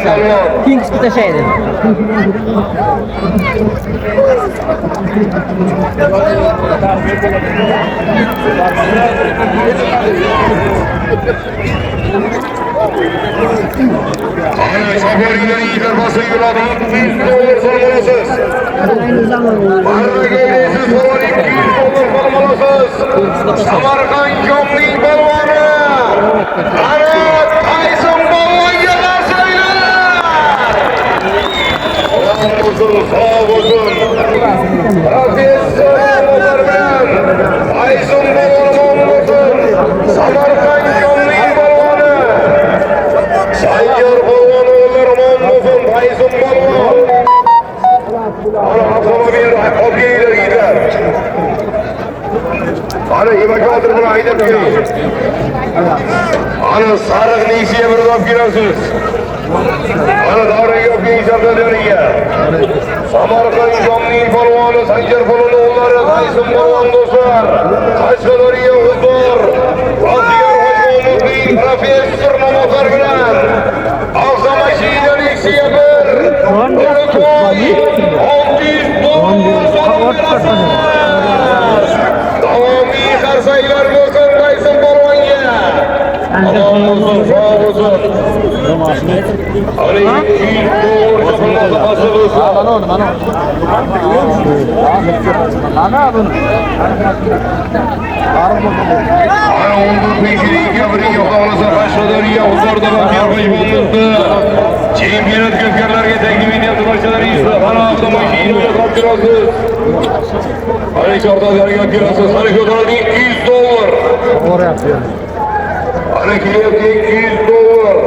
Neyse. Kings bir de şeydi. Ana şoförüyle iyiler basın yıladan 100 dolar sormalısız. Barına gelirsiz olan 200 dolar sormalısız. Samarkand Jomli balvanı. Ana Tyson balvan yalan söyler. Sağ olsun, sağ olsun. Profesör bilen Tyson balvanı olmasın. Samarkand Jomli balvanı. Sayyor balvanı olur olmasın. Tyson balvan. Ana otomobil hobiyle gider. Ana yemek bunu ayda görüyor. Ana sarık neysiye bir dop girersiz. Ana davran yok bir icabda dönüyor. Samarkand Jomli balvanı, Sancar balvanı onları, Tyson balvan dostlar. Kaçkalarıya huzur. Bahtiyar Hoca Umutlu, Profesör Namazar bilen. Ağzama şiirler eksiye bir. Unutmayın. 600 dolar sorun Davami karsaylar olsun Tyson balvan ya. Allah olsun, sağ olsun. Hani 200 dolar kapılması basılırsa. Ana bunu. Ana ondur peşine kabrin yok ağlasa başladır ya. Onlar da bak yapayım olmuştu. Çempiyonat köfkerlerge teklif ediyordu başları işte. Ana avdama şeyini öyle kaptırasız. Hani çorda dergi kaptırasız. Hani kötüler 200 dolar. Oraya yapıyor. Hani kıyafet 200 dolar.